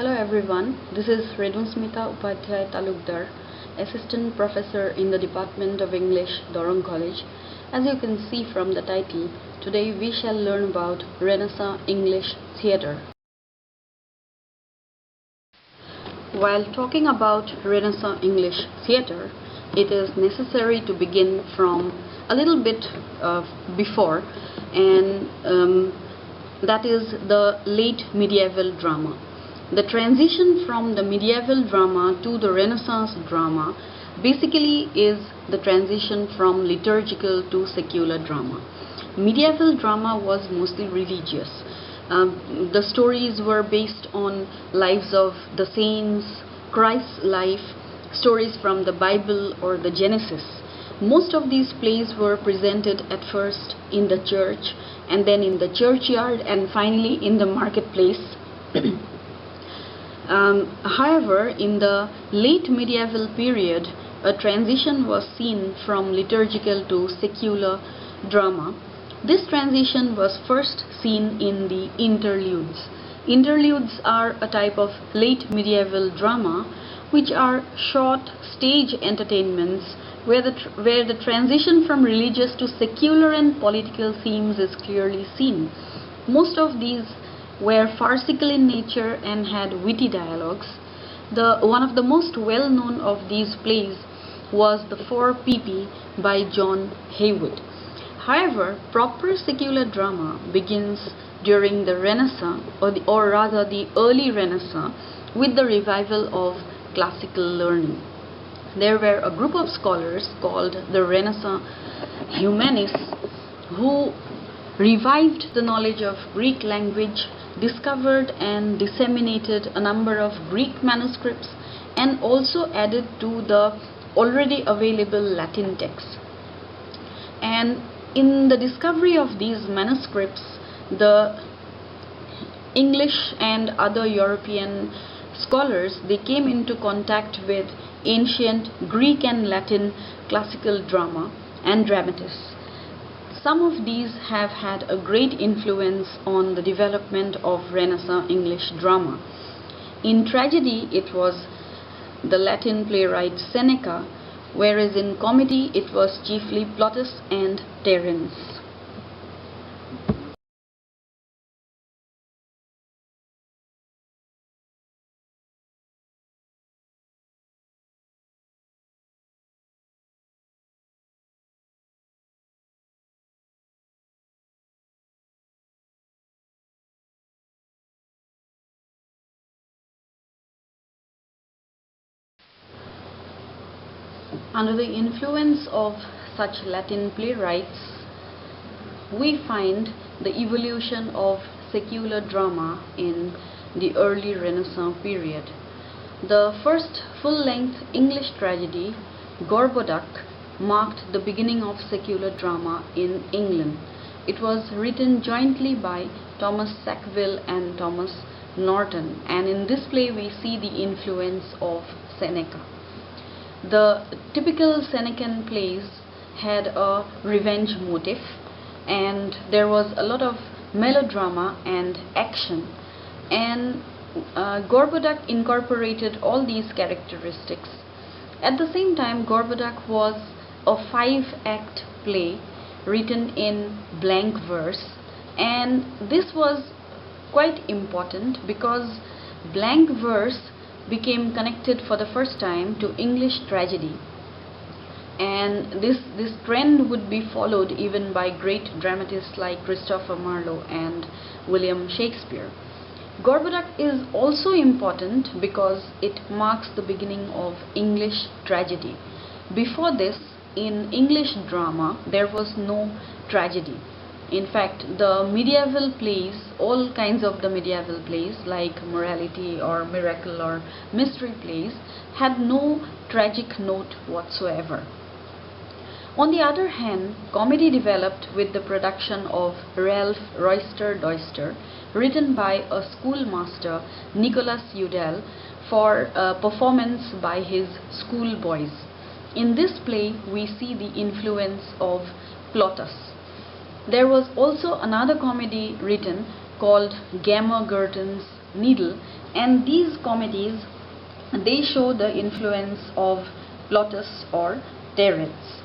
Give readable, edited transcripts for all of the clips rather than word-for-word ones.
Hello everyone, this is Renusmita Talukdar, Assistant Professor in the Department of English, Durham College. As you can see from the title, today we shall learn about Renaissance English Theatre. While talking about Renaissance English Theatre, it is necessary to begin from a little bit before, and that is the late medieval drama. The transition from the medieval drama to the Renaissance drama basically is the transition from liturgical to secular drama. Medieval drama was mostly religious. The stories were based on lives of the saints, Christ's life, stories from the Bible or the Genesis. Most of these plays were presented at first in the church, and then in the churchyard, and finally in the marketplace. However, in the late medieval period, a transition was seen from liturgical to secular drama. This transition was first seen in the interludes. Interludes are a type of late medieval drama which are short stage entertainments where the transition from religious to secular and political themes is clearly seen. Most of these were farcical in nature and had witty dialogues. One of the most well-known of these plays was The Four Peepy by John Haywood. However, proper secular drama begins during the Renaissance, or rather the early Renaissance, with the revival of classical learning. There were a group of scholars called the Renaissance humanists who revived the knowledge of Greek language, discovered and disseminated a number of Greek manuscripts, and also added to the already available Latin texts. And in the discovery of these manuscripts, the English and other European scholars, they came into contact with ancient Greek and Latin classical drama and dramatists. Some of these have had a great influence on the development of Renaissance English drama. In tragedy, it was the Latin playwright Seneca, whereas in comedy, it was chiefly Plautus and Terence. Under the influence of such Latin playwrights, we find the evolution of secular drama in the early Renaissance period. The first full-length English tragedy, Gorboduc, marked the beginning of secular drama in England. It was written jointly by Thomas Sackville and Thomas Norton, and in this play we see the influence of Seneca. The typical Senecan plays had a revenge motive, and there was a lot of melodrama and action, and Gorboduc incorporated all these characteristics. At the same time, Gorboduc was a 5-act play written in blank verse, and this was quite important because blank verse became connected for the first time to English tragedy, and this trend would be followed even by great dramatists like Christopher Marlowe and William Shakespeare. Gorboduc is also important because it marks the beginning of English tragedy. Before this, in English drama, there was no tragedy. In fact, the medieval plays, all kinds of the medieval plays like morality or miracle or mystery plays, had no tragic note whatsoever. On the other hand, comedy developed with the production of Ralph Roister Doister, written by a schoolmaster, Nicholas Udall, for a performance by his schoolboys. In this play, we see the influence of Plautus. There was also another comedy written called Gammer Gurton's Needle, And these comedies, they show the influence of Plautus or Terence.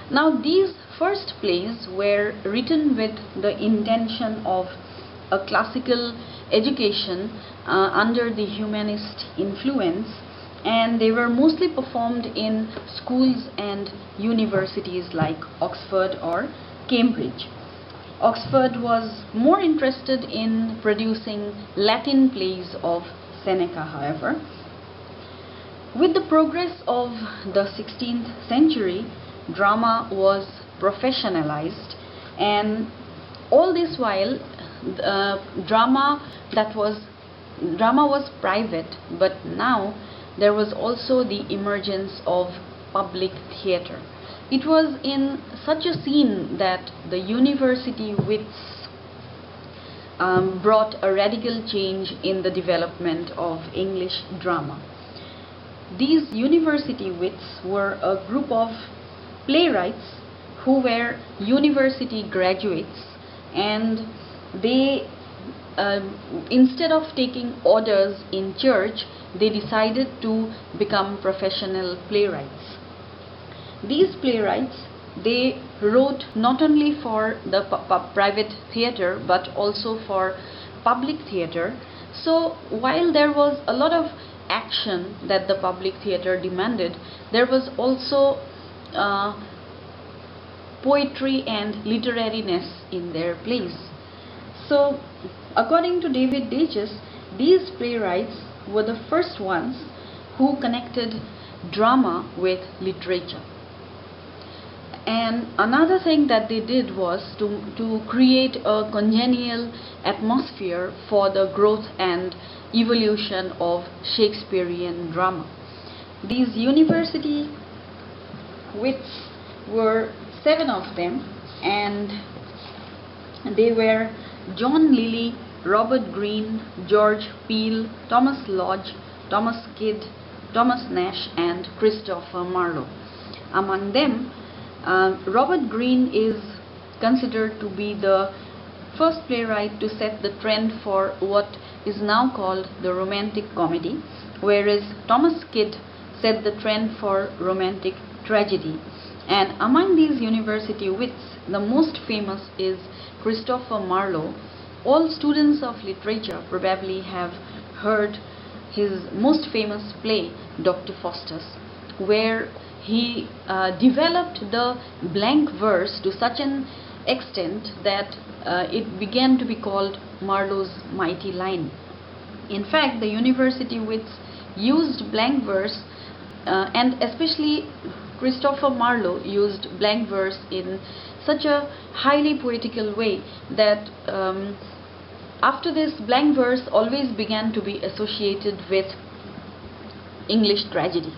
Now these first plays were written with the intention of a classical education under the humanist influence, and they were mostly performed in schools and universities like Oxford or Cambridge. Oxford was more interested in producing Latin plays of Seneca, however. With the progress of the 16th century, drama was professionalized, and all this while drama was private, but now there was also the emergence of public theatre. It was in such a scene that the university wits brought a radical change in the development of English drama. These university wits were a group of playwrights who were university graduates, and they instead of taking orders in church, they decided to become professional playwrights. These playwrights, they wrote not only for the private theatre but also for public theatre. So while there was a lot of action that the public theatre demanded, there was also poetry and literariness in their plays. So according to David Dages, these playwrights were the first ones who connected drama with literature. And another thing that they did was to create a congenial atmosphere for the growth and evolution of Shakespearean drama. These university wits were 7 of them, and they were John Lilly, Robert Greene, George Peele, Thomas Lodge, Thomas Kyd, Thomas Nash, and Christopher Marlowe. Among them, Robert Greene is considered to be the first playwright to set the trend for what is now called the romantic comedy, whereas Thomas Kyd set the trend for romantic tragedy. And among these university wits, the most famous is Christopher Marlowe. All students of literature probably have heard his most famous play, Dr. Faustus, where he developed the blank verse to such an extent that it began to be called Marlowe's mighty line. In fact, the university wits used blank verse, and especially Christopher Marlowe used blank verse in such a highly poetical way that after this, blank verse always began to be associated with English tragedy.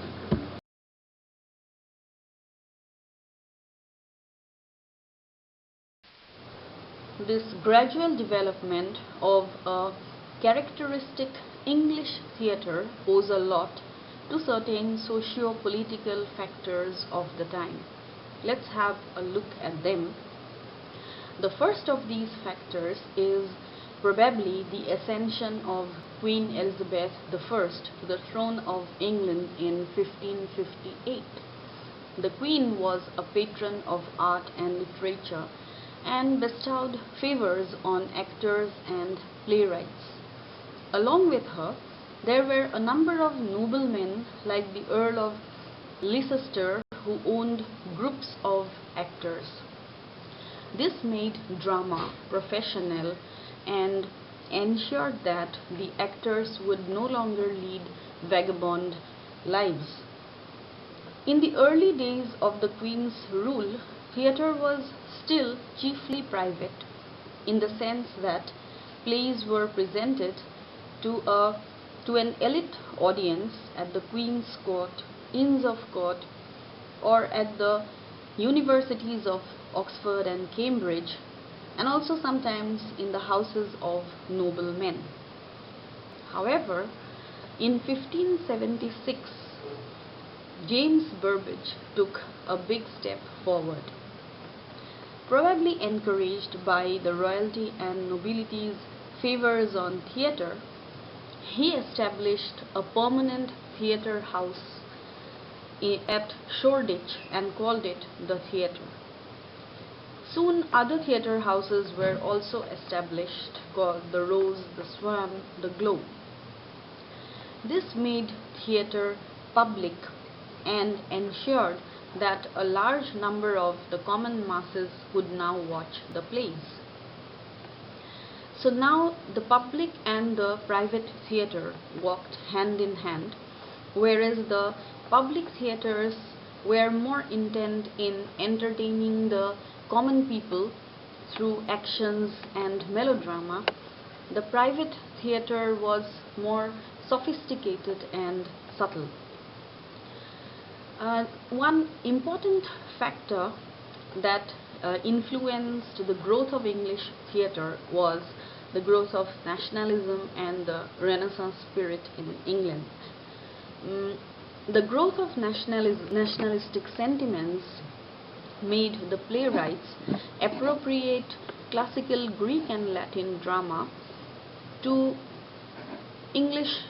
This gradual development of a characteristic English theatre owes a lot to certain socio-political factors of the time. Let's have a look at them. The first of these factors is probably the ascension of Queen Elizabeth I to the throne of England in 1558. The Queen was a patron of art and literature and bestowed favors on actors and playwrights. Along with her, there were a number of noblemen like the Earl of Leicester who owned groups of actors. This made drama professional and ensured that the actors would no longer lead vagabond lives. In the early days of the Queen's rule, theatre was still chiefly private, in the sense that plays were presented to an elite audience at the Queen's Court, Inns of Court, or at the universities of Oxford and Cambridge, and also sometimes in the houses of noblemen. However, in 1576, James Burbage took a big step forward. Probably encouraged by the royalty and nobility's favors on theatre, he established a permanent theatre house at Shoreditch and called it the theatre. Soon other theatre houses were also established, called the Rose, the Swan, the Globe. This made theatre public and ensured that a large number of the common masses could now watch the plays. So now the public and the private theatre walked hand in hand, whereas the public theatres were more intent in entertaining the common people through actions and melodrama. The private theatre was more sophisticated and subtle. One important factor that influenced the growth of English theatre was the growth of nationalism and the Renaissance spirit in England. The growth of nationalistic sentiments made the playwrights appropriate classical Greek and Latin drama to English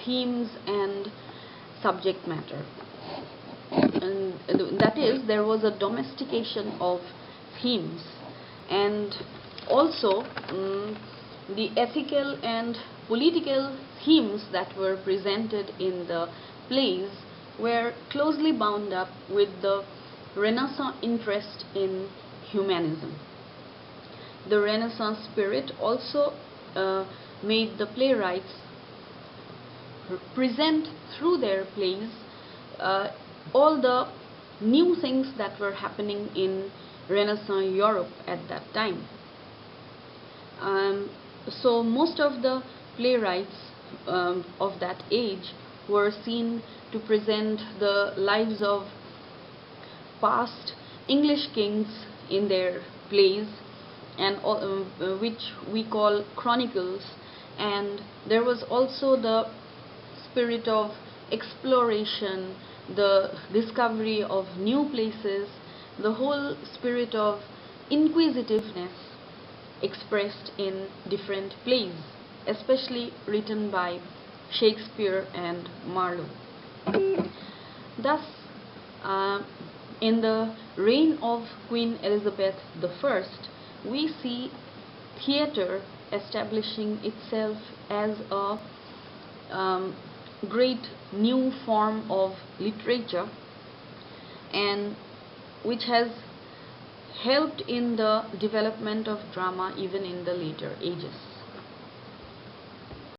themes and subject matter. And that is, there was a domestication of themes, and also the ethical and political themes that were presented in the plays were closely bound up with the Renaissance interest in humanism. The Renaissance spirit also made the playwrights present through their plays all the new things that were happening in Renaissance Europe at that time. So most of the playwrights of that age were seen to present the lives of past English kings in their plays, and which we call chronicles. And there was also the spirit of exploration, the discovery of new places, the whole spirit of inquisitiveness expressed in different plays, especially written by Shakespeare and Marlowe. Thus, in the reign of Queen Elizabeth I, we see theatre establishing itself as a great new form of literature, and which has helped in the development of drama even in the later ages.